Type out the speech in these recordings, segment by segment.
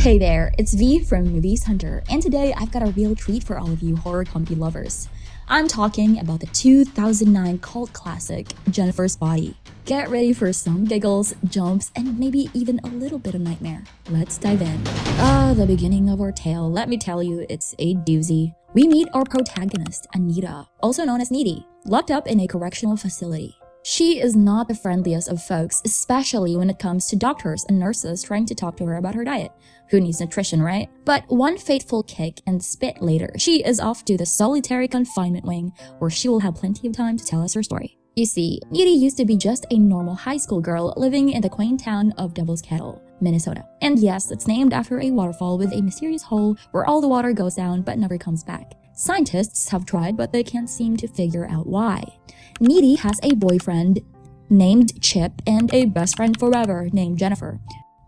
Hey there, it's V from Movies Hunter, and today I've got a real treat for all of you horror comedy lovers. I'm talking about the 2009 cult classic, Jennifer's Body. Get ready for some giggles, jumps, and maybe even a little bit of nightmare. Let's dive in. The beginning of our tale, let me tell you, it's a doozy. We meet our protagonist, Anita, also known as Needy, locked up in a correctional facility. She is not the friendliest of folks, especially when it comes to doctors and nurses trying to talk to her about her diet. Who needs nutrition, right? But one fateful kick and spit later, she is off to the solitary confinement wing, where she will have plenty of time to tell us her story. You see, Needy used to be just a normal high school girl living in the quaint town of Devil's Kettle, Minnesota. And yes, it's named after a waterfall with a mysterious hole where all the water goes down but never comes back. Scientists have tried, but they can't seem to figure out why. Needy has a boyfriend named Chip and a best friend forever named Jennifer.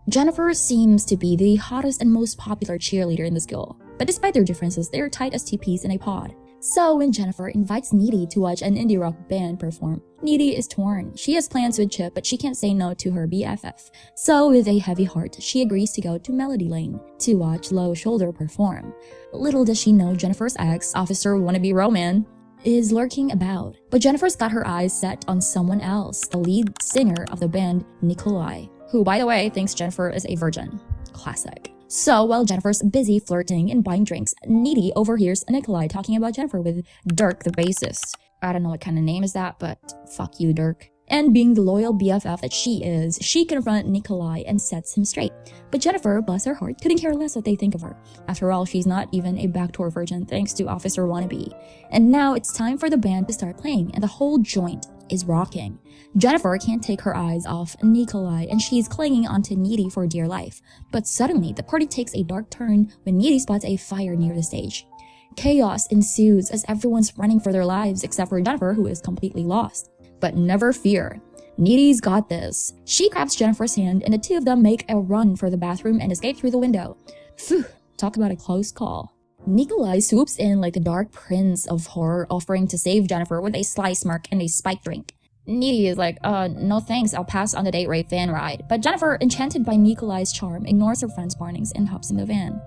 Jennifer seems to be the hottest and most popular cheerleader in the school, but despite their differences, they are tight as two peas in a pod. So when Jennifer invites Needy to watch an indie rock band perform, Needy is torn. She has plans with Chip, but she can't say no to her BFF. So with a heavy heart, she agrees to go to Melody Lane to watch Low Shoulder perform. Little does she know Jennifer's ex, Officer Wannabe Roman, is lurking about. But Jennifer's got her eyes set on someone else, the lead singer of the band, Nikolai, who, by the way, thinks Jennifer is a virgin. Classic. So while Jennifer's busy flirting and buying drinks, Needy overhears Nikolai talking about Jennifer with Dirk, the bassist. I don't know what kind of name is that, but fuck you, Dirk. And being the loyal BFF that she is, she confronts Nikolai and sets him straight. But Jennifer, bless her heart, couldn't care less what they think of her. After all, she's not even a backdoor virgin thanks to Officer Wannabe. And now it's time for the band to start playing, and the whole joint is rocking. Jennifer can't take her eyes off Nikolai, and she's clinging onto Needy for dear life. But suddenly, the party takes a dark turn when Needy spots a fire near the stage. Chaos ensues as everyone's running for their lives except for Jennifer, who is completely lost. But never fear, Needy's got this. She grabs Jennifer's hand, and the two of them make a run for the bathroom and escape through the window. Phew, talk about a close call. Nikolai swoops in like the dark prince of horror, offering to save Jennifer with a sly smirk and a spiked drink. Needy is like, no thanks, I'll pass on the date rape van ride. But Jennifer, enchanted by Nikolai's charm, ignores her friend's warnings and hops in the van.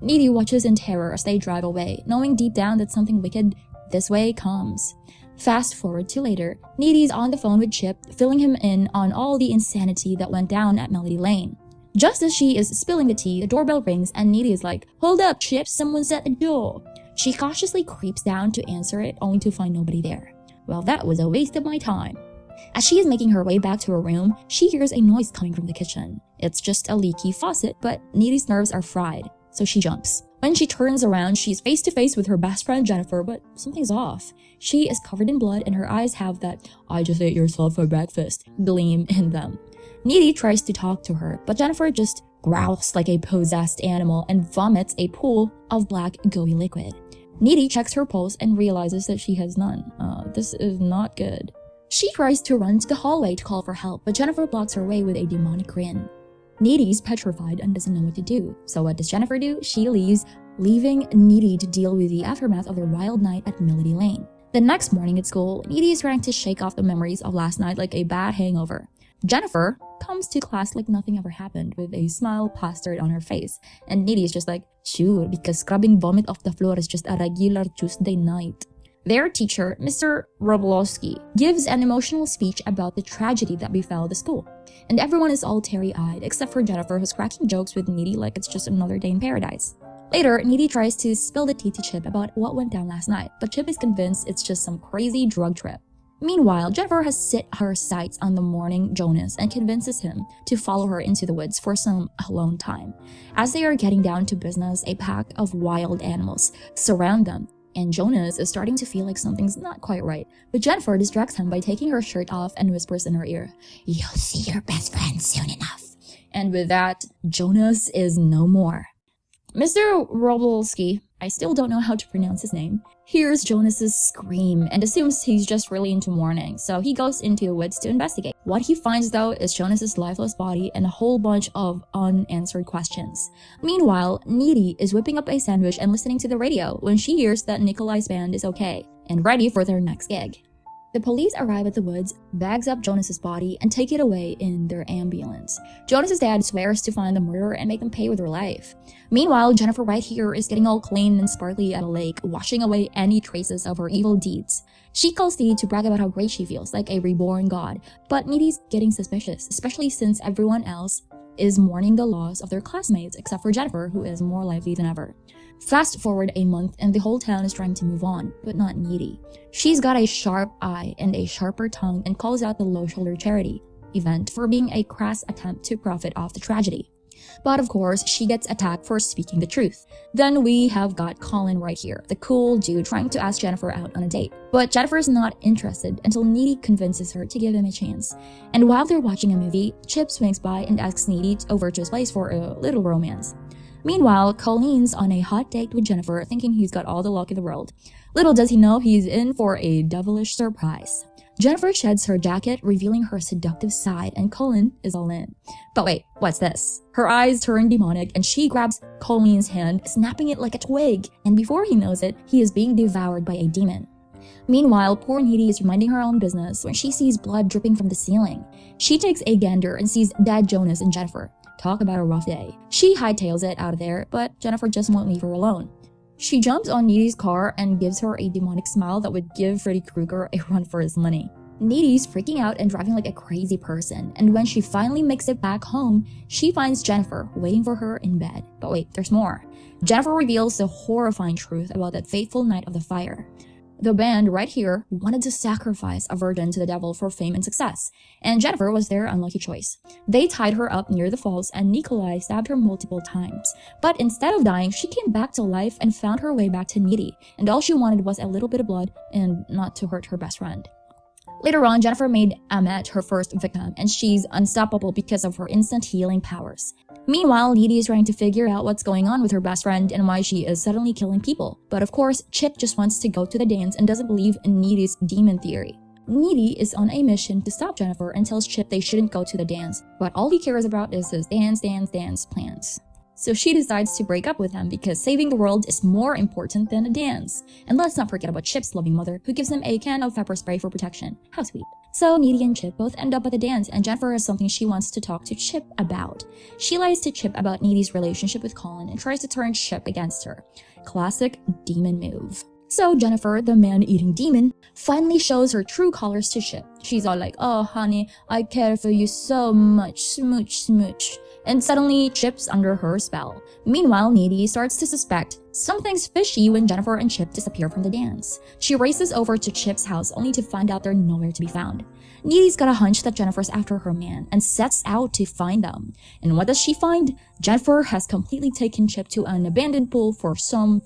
Needy watches in terror as they drive away, knowing deep down that something wicked this way comes. Fast forward to later, Needy's on the phone with Chip, filling him in on all the insanity that went down at Melody Lane. Just as she is spilling the tea, the doorbell rings and Needy is like, "Hold up, Chip, someone's at the door." She cautiously creeps down to answer it, only to find nobody there. Well, that was a waste of my time. As she is making her way back to her room, she hears a noise coming from the kitchen. It's just a leaky faucet, but Needy's nerves are fried, so she jumps. When she turns around, she's face to face with her best friend Jennifer, but something's off. She is covered in blood and her eyes have that "I just ate yourself for breakfast" gleam in them. Needy tries to talk to her, but Jennifer just growls like a possessed animal and vomits a pool of black gooey liquid. Needy checks her pulse and realizes that she has none. This is not good. She tries to run to the hallway to call for help, but Jennifer blocks her way with a demonic grin. Needy's petrified and doesn't know what to do. So what does Jennifer do? She leaves, leaving Needy to deal with the aftermath of their wild night at Melody Lane. The next morning at school, Needy is trying to shake off the memories of last night like a bad hangover. Jennifer comes to class like nothing ever happened, with a smile plastered on her face. And Needy is just like, "Sure, because scrubbing vomit off the floor is just a regular Tuesday night." Their teacher, Mr. Robolowski, gives an emotional speech about the tragedy that befell the school. And everyone is all teary-eyed, except for Jennifer, who's cracking jokes with Needy like it's just another day in paradise. Later, Needy tries to spill the tea to Chip about what went down last night, but Chip is convinced it's just some crazy drug trip. Meanwhile, Jennifer has set her sights on the morning Jonas and convinces him to follow her into the woods for some alone time. As they are getting down to business, a pack of wild animals surround them, and Jonas is starting to feel like something's not quite right. But Jennifer distracts him by taking her shirt off and whispers in her ear, "You'll see your best friend soon enough." And with that, Jonas is no more. Mr. Robolowski, I still don't know how to pronounce his name, hears Jonas's scream and assumes he's just really into mourning, so he goes into the woods to investigate. What he finds though is Jonas's lifeless body and a whole bunch of unanswered questions. Meanwhile, Needy is whipping up a sandwich and listening to the radio when she hears that Nikolai's band is okay and ready for their next gig. The police arrive at the woods, bags up Jonas's body, and take it away in their ambulance. Jonas's dad swears to find the murderer and make them pay with their life. Meanwhile, Jennifer right here is getting all clean and sparkly at a lake, washing away any traces of her evil deeds. She calls Needy to brag about how great she feels, like a reborn god, but Needy's getting suspicious, especially since everyone else is mourning the loss of their classmates, except for Jennifer, who is more lively than ever. Fast forward a month and the whole town is trying to move on, but not Needy. She's got a sharp eye and a sharper tongue and calls out the Low Shoulder Charity event for being a crass attempt to profit off the tragedy. But of course, she gets attacked for speaking the truth. Then we have got Colin right here, the cool dude trying to ask Jennifer out on a date. But Jennifer's not interested until Needy convinces her to give him a chance. And while they're watching a movie, Chip swings by and asks Needy over to his place for a little romance. Meanwhile, Colin's on a hot date with Jennifer, thinking he's got all the luck in the world. Little does he know he's in for a devilish surprise. Jennifer sheds her jacket, revealing her seductive side, and Colin is all in. But wait, what's this? Her eyes turn demonic, and she grabs Colin's hand, snapping it like a twig, and before he knows it, he is being devoured by a demon. Meanwhile, poor Needy is minding her own business when she sees blood dripping from the ceiling. She takes a gander and sees dead Jonas and Jennifer. Talk about a rough day. She hightails it out of there, but Jennifer just won't leave her alone. She jumps on Needy's car and gives her a demonic smile that would give Freddy Krueger a run for his money. Needy's freaking out and driving like a crazy person, and when she finally makes it back home, she finds Jennifer waiting for her in bed. But wait, there's more. Jennifer reveals the horrifying truth about that fateful night of the fire. The band right here wanted to sacrifice a virgin to the devil for fame and success, and Jennifer was their unlucky choice. They tied her up near the falls and Nikolai stabbed her multiple times. But instead of dying, she came back to life and found her way back to Needy, and all she wanted was a little bit of blood and not to hurt her best friend. Later on, Jennifer made Ahmet her first victim, and she's unstoppable because of her instant healing powers. Meanwhile, Needy is trying to figure out what's going on with her best friend and why she is suddenly killing people. But of course, Chip just wants to go to the dance and doesn't believe in Needy's demon theory. Needy is on a mission to stop Jennifer and tells Chip they shouldn't go to the dance, but all he cares about is his dance plans. So she decides to break up with him because saving the world is more important than a dance. And let's not forget about Chip's loving mother, who gives him a can of pepper spray for protection. How sweet. So Needy and Chip both end up at the dance, and Jennifer has something she wants to talk to Chip about. She lies to Chip about Needy's relationship with Colin and tries to turn Chip against her. Classic demon move. So Jennifer, the man-eating demon, finally shows her true colors to Chip. She's all like, "Oh honey, I care for you so much, smooch smooch." And suddenly Chip's under her spell. Meanwhile, Needy starts to suspect something's fishy when Jennifer and Chip disappear from the dance. She races over to Chip's house only to find out they're nowhere to be found. Needy's got a hunch that Jennifer's after her man and sets out to find them. And what does she find? Jennifer has completely taken Chip to an abandoned pool for some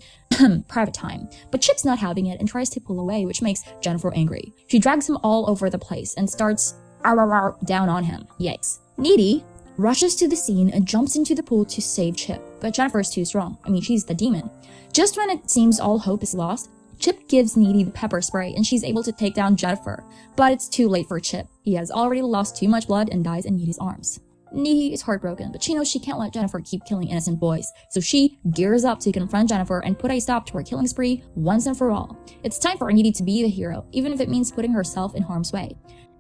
private time. But Chip's not having it and tries to pull away, which makes Jennifer angry. She drags him all over the place and starts down on him. Yikes. Needy rushes to the scene and jumps into the pool to save Chip, but Jennifer is too strong. I mean, she's the demon. Just when it seems all hope is lost, Chip gives Needy the pepper spray and she's able to take down Jennifer. But it's too late for Chip. He has already lost too much blood and dies in Needy's arms. Needy is heartbroken, but she knows she can't let Jennifer keep killing innocent boys, so she gears up to confront Jennifer and put a stop to her killing spree once and for all. It's time for Needy to be the hero, even if it means putting herself in harm's way.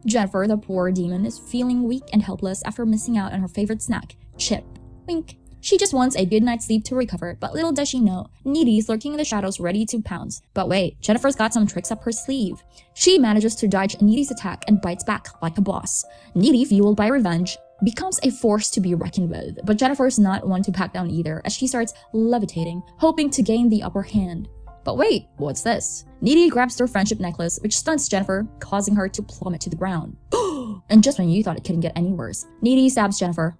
Jennifer, the poor demon, is feeling weak and helpless after missing out on her favorite snack, Chip. Wink. She just wants a good night's sleep to recover, but little does she know, Needy's lurking in the shadows ready to pounce. But wait, Jennifer's got some tricks up her sleeve. She manages to dodge Needy's attack and bites back like a boss. Needy, fueled by revenge, becomes a force to be reckoned with, but Jennifer's not one to back down either as she starts levitating, hoping to gain the upper hand. But wait, what's this? Needy grabs their friendship necklace, which stunts Jennifer, causing her to plummet to the ground. And just when you thought it couldn't get any worse, Needy stabs Jennifer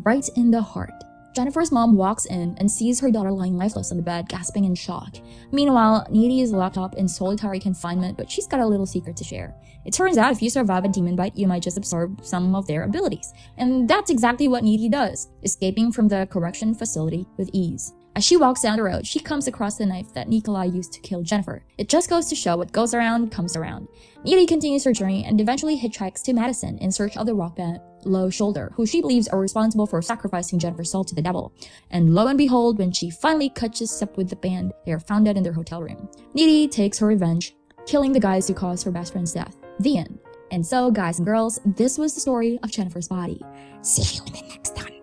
right in the heart. Jennifer's mom walks in and sees her daughter lying lifeless on the bed, gasping in shock. Meanwhile, Needy is locked up in solitary confinement, but she's got a little secret to share. It turns out if you survive a demon bite, you might just absorb some of their abilities. And that's exactly what Needy does, escaping from the correction facility with ease. As she walks down the road, she comes across the knife that Nikolai used to kill Jennifer. It just goes to show what goes around comes around. Needy continues her journey and eventually hitchhikes to Madison in search of the rock band Low Shoulder, who she believes are responsible for sacrificing Jennifer's soul to the devil. And lo and behold, when she finally catches up with the band, they are found dead in their hotel room. Needy takes her revenge, killing the guys who caused her best friend's death. The end. And so, guys and girls, this was the story of Jennifer's Body. See you in the next time.